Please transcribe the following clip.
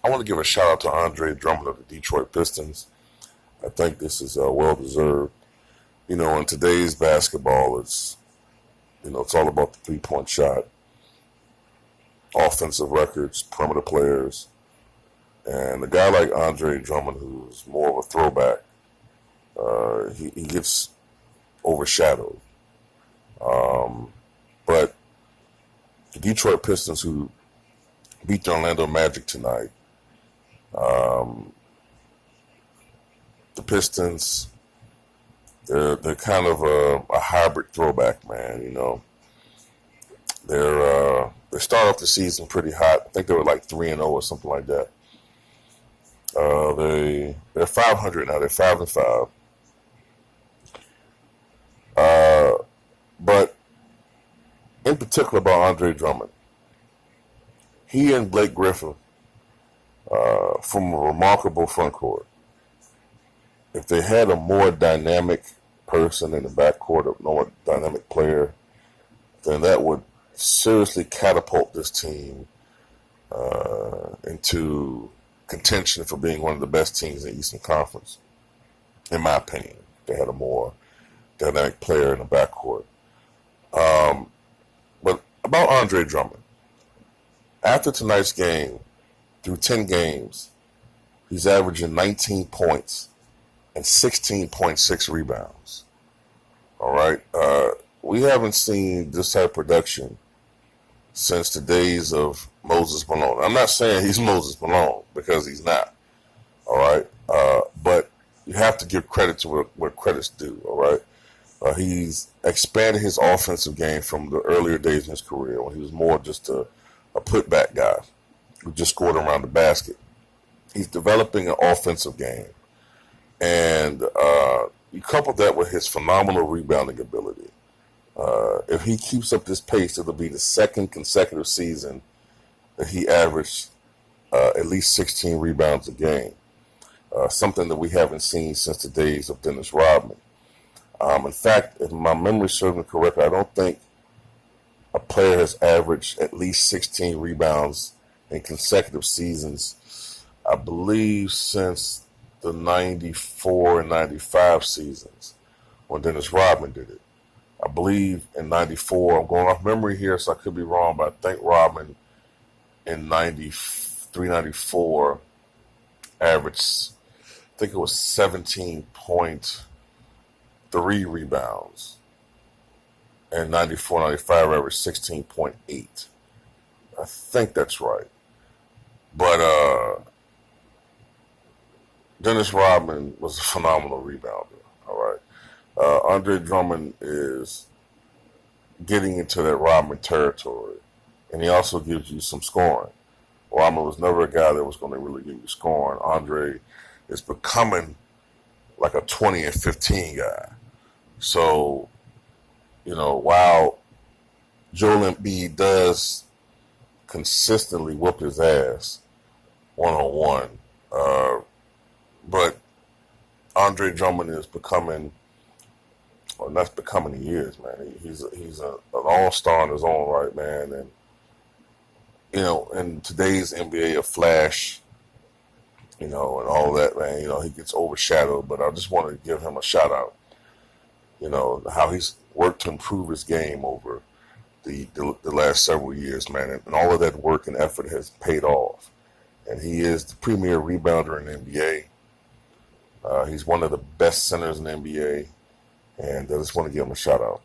I want to give a shout out to Andre Drummond of the Detroit Pistons. I think this is well deserved. In today's basketball, it's all about the 3-point shot, offensive records, perimeter players, and a guy like Andre Drummond, who's more of a throwback, he gets overshadowed. But the Detroit Pistons, who beat the Orlando Magic tonight, the Pistons, they're kind of a hybrid throwback, man. They start off the season pretty hot. I think they were like 3-0 or something like that. They're 500 now. They're 5-5. But in particular about Andre Drummond, he and Blake Griffin from a remarkable front court. If they had a more dynamic person in the backcourt, a more dynamic player, then that would seriously catapult this team into contention for being one of the best teams in the Eastern Conference, in my opinion. They had a more dynamic player in the backcourt. But about Andre Drummond, after tonight's game, through 10 games, he's averaging 19 points and 16.6 rebounds. All right. We haven't seen this type of production since the days of Moses Malone. I'm not saying he's Moses Malone, because he's not. All right. But you have to give credit to what credit's due. All right. He's expanded his offensive game from the earlier days in his career when he was more just a putback guy who just scored around the basket. He's developing an offensive game. And you couple that with his phenomenal rebounding ability. If he keeps up this pace, it'll be the second consecutive season that he averaged at least 16 rebounds a game. Something that we haven't seen since the days of Dennis Rodman. In fact, if my memory serves me correctly, I don't think a player has averaged at least 16 rebounds in consecutive seasons, I believe, since the 94 and 95 seasons when Dennis Rodman did it. I believe in 94, I'm going off memory here, so I could be wrong, but I think Rodman in 93, 94 averaged, I think it was 17.3 rebounds. And 94, 95 averaged 16.8. I think that's right. But Dennis Rodman was a phenomenal rebounder. All right. Andre Drummond is getting into that Rodman territory, and he also gives you some scoring. Rodman was never a guy that was going to really give you scoring. Andre is becoming like a 20 and 15 guy. So, while Joel Embiid does consistently whoop his ass one-on-one, but Andre Drummond is becoming, or not becoming, he is, man. He's an all-star in his own right, man. And, in today's NBA, a flash, and all that, man, he gets overshadowed. But I just want to give him a shout-out. How he's worked to improve his game over the last several years, man. And all of that work and effort has paid off. And he is the premier rebounder in the NBA. He's one of the best centers in the NBA. And I just want to give him a shout out.